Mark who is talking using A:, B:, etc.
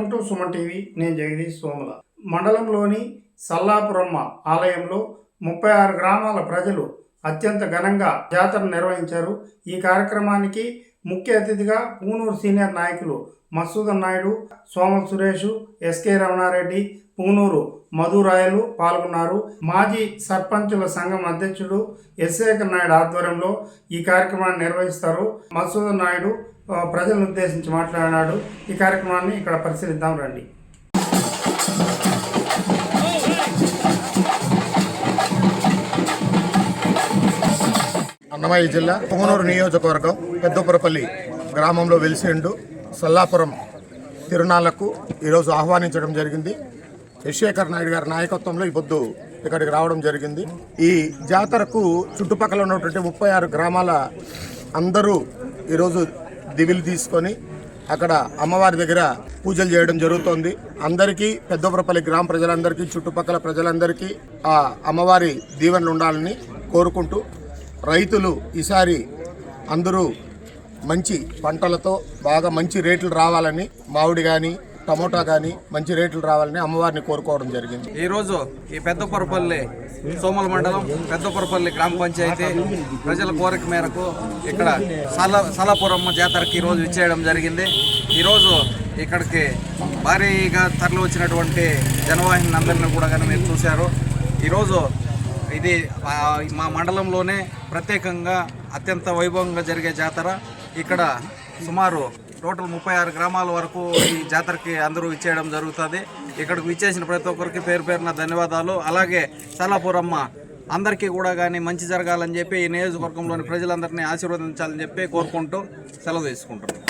A: Welcome to Suman TV. నేను జగదీష్ సోముల. మండలంలోని సల్లాపురమ్మ ఆలయంలో 36 గ్రామాల ప్రజలు అత్యంత ఘనంగా జాతర నిర్వహించారు. ఈ కార్యక్రమానికి ముఖ్య అతిథిగా పూనూరు సీనియర్ నాయకులు మసూదన్ నాయుడు, సోమల్ సురేష్, ఎస్కే రమణారెడ్డి, పూనూరు మధురాయలు పాల్గొన్నారు. మాజీ సర్పంచుల సంఘం అధ్యక్షుడు ఎస్శేఖర్ నాయుడు ఆధ్వర్యంలో ఈ కార్యక్రమాన్ని నిర్వహిస్తారు. మసూదన్ నాయుడు ప్రజలను ఉద్దేశించి మాట్లాడినాడు. ఈ కార్యక్రమాన్ని ఇక్కడ పరిశీలిద్దాం రండి.
B: అన్నమయ్య జిల్లా పొంగనూరు నియోజకవర్గం పెద్దపురపల్లి గ్రామంలో వెలిసిండు సల్లాపురం తిరునాళ్లకు ఈరోజు ఆహ్వానించడం జరిగింది. ఎస్శేఖర్ నాయుడు గారి నాయకత్వంలో ఈ పొద్దు ఇక్కడికి రావడం జరిగింది. ఈ జాతరకు చుట్టుపక్కల ఉన్నటువంటి 36 గ్రామాల అందరూ ఈరోజు దివిలు తీసుకొని అక్కడ అమ్మవారి దగ్గర పూజలు చేయడం జరుగుతోంది. అందరికీ పెద్దపురపల్లి గ్రామ ప్రజలందరికీ, చుట్టుపక్కల ప్రజలందరికీ ఆ అమ్మవారి దీవెనలు ఉండాలని కోరుకుంటూ, రైతులు ఈసారి అందరూ మంచి పంటలతో బాగా మంచి రేట్లు రావాలని, మామిడి కానీ టమోటా కానీ మంచి రేట్లు రావాలని అమ్మవారిని కోరుకోవడం జరిగింది.
C: ఈరోజు ఈ పెద్దపురపల్లి సోమల మండలం పెద్దపురపల్లి గ్రామ పంచాయతీ ప్రజల కోరిక మేరకు ఇక్కడ సల్లాపురమ్మ జాతరకి ఈరోజు ఇచ్చేయడం జరిగింది. ఈరోజు ఇక్కడికి భారీగా తరలి వచ్చినటువంటి జనవాహిని అందరినీ కూడా కానీ మీరు చూశారు. ఈరోజు ఇది మా మండలంలోనే ప్రత్యేకంగా అత్యంత వైభవంగా జరిగే జాతర. ఇక్కడ సుమారు టోటల్ 36 గ్రామాల వరకు ఈ జాతరకి అందరూ ఇచ్చేయడం జరుగుతుంది. ఇక్కడికి ఇచ్చేసిన ప్రతి ఒక్కరికి పేరు పేరున ధన్యవాదాలు. అలాగే సల్లాపురమ్మ అందరికీ కూడా కానీ మంచి జరగాలని చెప్పి ఈ నియోజకవర్గంలోని ప్రజలందరినీ ఆశీర్వదించాలని చెప్పి కోరుకుంటూ సెలవు తీసుకుంటున్నాం.